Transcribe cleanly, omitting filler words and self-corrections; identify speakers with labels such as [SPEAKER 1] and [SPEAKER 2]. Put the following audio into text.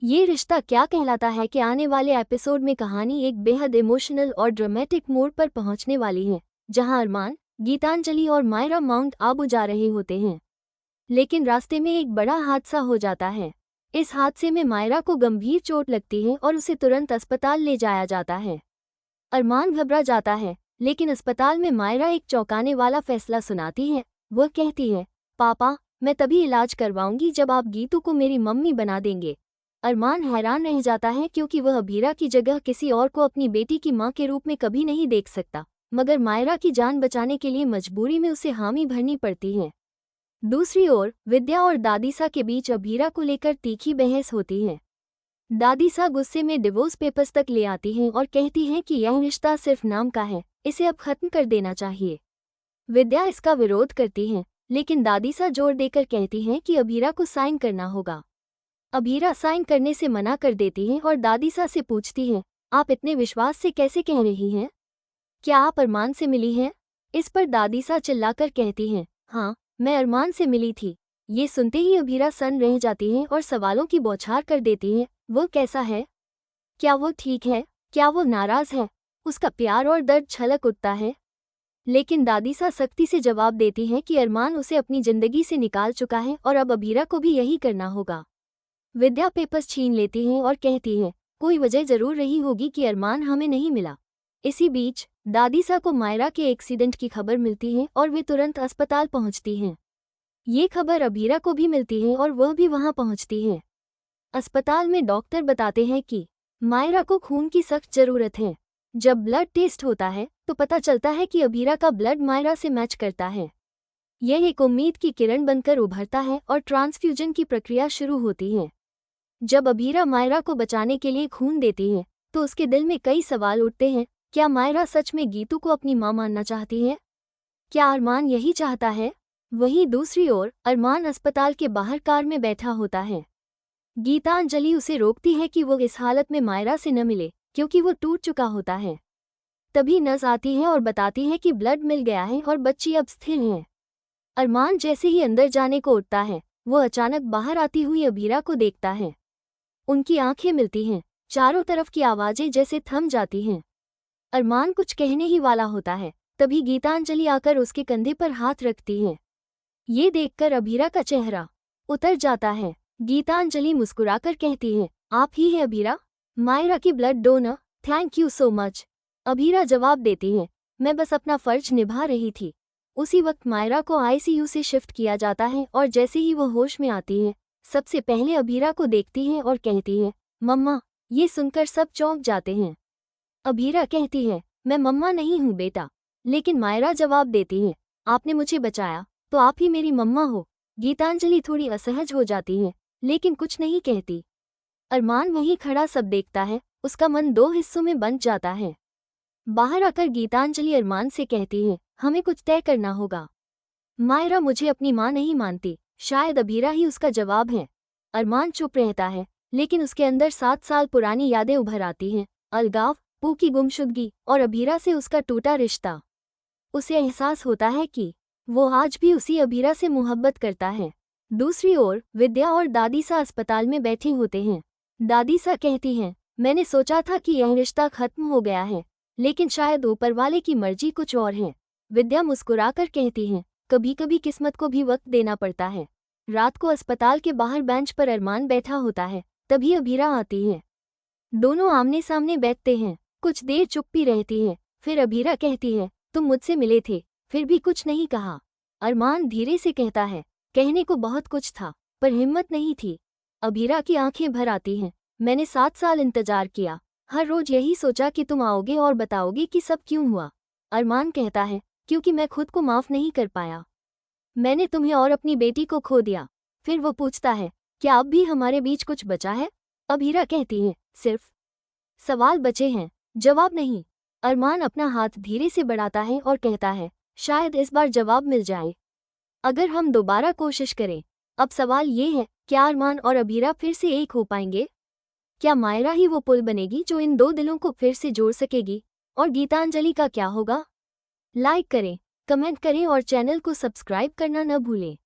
[SPEAKER 1] ये रिश्ता क्या कहलाता है कि आने वाले एपिसोड में कहानी एक बेहद इमोशनल और ड्रामेटिक मोड़ पर पहुंचने वाली है, जहां अरमान, गीतांजलि और मायरा माउंट आबू जा रहे होते हैं। लेकिन रास्ते में एक बड़ा हादसा हो जाता है। इस हादसे में मायरा को गंभीर चोट लगती है और उसे तुरंत अस्पताल ले जाया जाता है। अरमान घबरा जाता है, लेकिन अस्पताल में मायरा एक चौंकाने वाला फैसला सुनाती है। वह कहती है, पापा, मैं तभी इलाज करवाऊंगी जब आप गीतू को मेरी मम्मी बना देंगे। अरमान हैरान रह जाता है क्योंकि वह अभीरा की जगह किसी और को अपनी बेटी की मां के रूप में कभी नहीं देख सकता, मगर मायरा की जान बचाने के लिए मजबूरी में उसे हामी भरनी पड़ती है। दूसरी ओर विद्या और दादीसा के बीच अभीरा को लेकर तीखी बहस होती है। दादीसा गुस्से में डिवोर्स पेपर्स तक ले आती हैं और कहती हैं कि यह रिश्ता सिर्फ नाम का है, इसे अब खत्म कर देना चाहिए। विद्या इसका विरोध करती है, लेकिन दादीसा जोर देकर कहती हैं कि अभीरा को साइन करना होगा। अभीरा साइन करने से मना कर देती है और दादीसा से पूछती है, आप इतने विश्वास से कैसे कह रही हैं? क्या आप अरमान से मिली हैं? इस पर दादीसा चिल्लाकर कहती हैं, हाँ, मैं अरमान से मिली थी। ये सुनते ही अभीरा सन्न रह जाती है और सवालों की बौछार कर देती है। वो कैसा है? क्या वो ठीक है? क्या वो नाराज है? उसका प्यार और दर्द छलक उठता है। लेकिन दादीसा सख्ती से जवाब देती हैं कि अरमान उसे अपनी जिंदगी से निकाल चुका है और अब अभीरा को भी यही करना होगा। विद्या पेपर्स छीन लेती है और कहती है, कोई वजह जरूर रही होगी कि अरमान हमें नहीं मिला। इसी बीच दादीसा को मायरा के एक्सीडेंट की खबर मिलती है और वे तुरंत अस्पताल पहुंचती हैं। ये खबर अभीरा को भी मिलती है और वह भी वहां पहुंचती है। अस्पताल में डॉक्टर बताते हैं कि मायरा को खून की सख्त जरूरत है। जब ब्लड टेस्ट होता है तो पता चलता है कि अभीरा का ब्लड मायरा से मैच करता है। यह एक उम्मीद की किरण बनकर उभरता है और ट्रांसफ्यूजन की प्रक्रिया शुरू होती है। जब अभीरा मायरा को बचाने के लिए खून देती है तो उसके दिल में कई सवाल उठते हैं। क्या मायरा सच में गीतू को अपनी मां मानना चाहती है? क्या अरमान यही चाहता है? वहीं दूसरी ओर अरमान अस्पताल के बाहर कार में बैठा होता है। गीतांजलि उसे रोकती है कि वो इस हालत में मायरा से न मिले, क्योंकि वो टूट चुका होता है। तभी नर्स आती है और बताती है कि ब्लड मिल गया है और बच्ची अब स्थिर है। अरमान जैसे ही अंदर जाने को उठता है, वो अचानक बाहर आती हुई अभीरा को देखता है। उनकी आंखें मिलती हैं, चारों तरफ की आवाजें जैसे थम जाती हैं। अरमान कुछ कहने ही वाला होता है, तभी गीतांजलि आकर उसके कंधे पर हाथ रखती है। ये देखकर अभीरा का चेहरा उतर जाता है। गीतांजलि मुस्कुराकर कहती है, आप ही हैं अभीरा, मायरा की blood donor, thank you so much. Abhira जवाब देती है, मैं बस अपना फर्ज निभा रही थी। उसी वक्त मायरा को आईसीयू से शिफ्ट किया जाता है और जैसे ही वो होश में आती है, सबसे पहले अभीरा को देखती है और कहती है, मम्मा। ये सुनकर सब चौंक जाते हैं। अभीरा कहती है, मैं मम्मा नहीं हूँ बेटा। लेकिन मायरा जवाब देती है, आपने मुझे बचाया तो आप ही मेरी मम्मा हो। गीतांजलि थोड़ी असहज हो जाती है, लेकिन कुछ नहीं कहती। अरमान वहीं खड़ा सब देखता है, उसका मन दो हिस्सों में बंट जाता है। बाहर आकर गीतांजलि अरमान से कहती है, हमें कुछ तय करना होगा। मायरा मुझे अपनी माँ नहीं मानती, शायद अभीरा ही उसका जवाब है। अरमान चुप रहता है, लेकिन उसके अंदर 7 साल पुरानी यादें उभर आती हैं। अलगाव, पू की गुमशुदगी और अभीरा से उसका टूटा रिश्ता। उसे एहसास होता है कि वो आज भी उसी अभीरा से मोहब्बत करता है। दूसरी ओर विद्या और दादीसा अस्पताल में बैठे होते हैं। दादीसा कहती हैं, मैंने सोचा था कि यह रिश्ता खत्म हो गया है, लेकिन शायद ऊपर वाले की मर्जी कुछ और है। विद्या मुस्कुराकर कहती हैं, कभी कभी किस्मत को भी वक्त देना पड़ता है। रात को अस्पताल के बाहर बेंच पर अरमान बैठा होता है, तभी अभीरा आती है। दोनों आमने सामने बैठते हैं। कुछ देर चुप्पी रहती है, फिर अभीरा कहती है, तुम मुझसे मिले थे, फिर भी कुछ नहीं कहा। अरमान धीरे से कहता है, कहने को बहुत कुछ था, पर हिम्मत नहीं थी। अभीरा की आंखें भर आती हैं, मैंने 7 साल इंतजार किया, हर रोज यही सोचा कि तुम आओगे और बताओगे कि सब क्यों हुआ। अरमान कहता है, क्योंकि मैं खुद को माफ नहीं कर पाया। मैंने तुम्हें और अपनी बेटी को खो दिया। फिर वो पूछता है, क्या अब भी हमारे बीच कुछ बचा है? अभीरा कहती है, सिर्फ सवाल बचे हैं, जवाब नहीं। अरमान अपना हाथ धीरे से बढ़ाता है और कहता है, शायद इस बार जवाब मिल जाए, अगर हम दोबारा कोशिश करें। अब सवाल ये है, क्या अरमान और अभीरा फिर से एक हो पाएंगे? क्या मायरा ही वो पुल बनेगी जो इन दो दिलों को फिर से जोड़ सकेगी? और गीतांजलि का क्या होगा? लाइक करें, कमेंट करें और चैनल को सब्सक्राइब करना न भूलें।